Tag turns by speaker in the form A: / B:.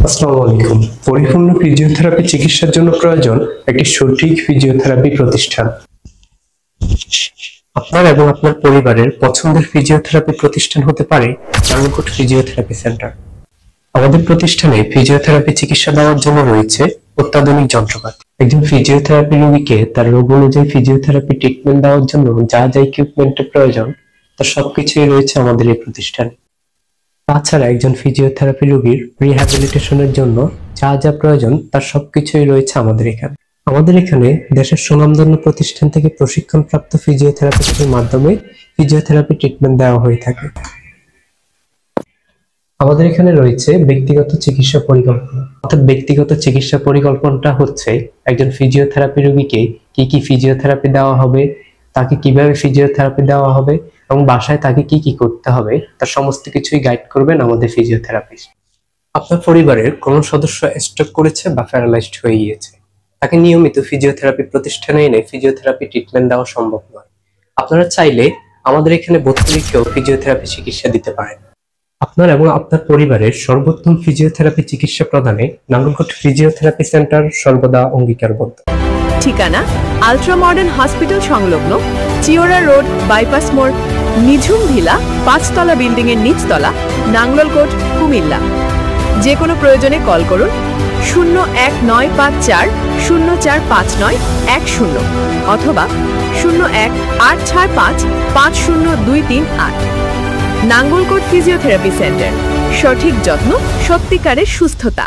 A: আসসালামু আলাইকুম। পরিপূর্ণ ফিজিওথেরাপি চিকিৎসার জন্য প্রয়োজন একটি সঠিক ফিজিওথেরাপি প্রতিষ্ঠান। আপনার এবং আপনার পরিবারের পছন্দের ফিজিওথেরাপি প্রতিষ্ঠান হতে পারে নাঙ্গলকোট ফিজিওথেরাপি সেন্টার। আমাদের প্রতিষ্ঠানে ফিজিওথেরাপি চিকিৎসা দেওয়ার জন্য রয়েছে অত্যাধুনিক যন্ত্রপাতি। একজন ফিজিওথেরাপি রোগীকে তার রোগ অনুযায়ী ফিজিওথেরাপি ট্রিটমেন্ট দেওয়ার জন্য যা যা ইকুইপমেন্টের প্রয়োজন তার সবকিছুই রয়েছে আমাদের এই প্রতিষ্ঠানে। তাছাড়া একজন ফিজিওথেরাপি রোগীর রিহ্যাবিলিটেশনের জন্য যা যা প্রয়োজন তার সবকিছুই রয়েছে আমাদের এখানে। আমাদের এখানে দেশের সুনামধন্য প্রতিষ্ঠান থেকে প্রশিক্ষণপ্রাপ্ত ফিজিওথেরাপিস্টের মাধ্যমে ফিজিওথেরাপি ট্রিটমেন্ট দেওয়া হয়ে থাকে। আমাদের এখানে রয়েছে ব্যক্তিগত চিকিৎসা পরিকল্পনা। অর্থাৎ ব্যক্তিগত চিকিৎসা পরিকল্পনাটা হচ্ছে একজন ফিজিওথেরাপি রোগীকে কি কি ফিজিওথেরাপি দেওয়া হবে, তাকে কিভাবে ফিজিওথেরাপি দেওয়া হবে এবং বাসায় তাকে কি কি করতে হবে তার সমস্ত কিছুই গাইড করবেন আমাদের ফিজিওথেরাপিস্ট। আপনার পরিবারের কোনো সদস্য স্ট্রোক করেছে বা প্যারালাইজড হয়ে গিয়েছে, তাকে নিয়মিত ফিজিওথেরাপি প্রতিষ্ঠানে এনে ফিজিওথেরাপি ট্রিটমেন্ট দেওয়া সম্ভব নয়। আপনারা চাইলে আমাদের এখানে ভর্তি রেখেও ফিজিওথেরাপি চিকিৎসা দিতে পারেন। আপনার এবং আপনার পরিবারের সর্বোত্তম ফিজিওথেরাপি চিকিৎসা প্রদানে নাঙ্গলকোট ফিজিওথেরাপি সেন্টার সর্বদা অঙ্গীকারবদ্ধ।
B: ঠিকানা আল্ট্রা মডার্ন হসপিটাল সংলগ্ন চিওরা রোড, বাইপাস মোড়, নিঝুম ভিলা, 5 তলা বিল্ডিং এর নিচতলা, নাঙ্গলকোট, কুমিল্লা। যে কোনো প্রয়োজনে কল করুন 01954 045910 অথবা 01865 502338। নাঙ্গলকোট ফিজিওথেরাপি সেন্টার, সঠিক যত্ন, সত্যিকারের সুস্থতা।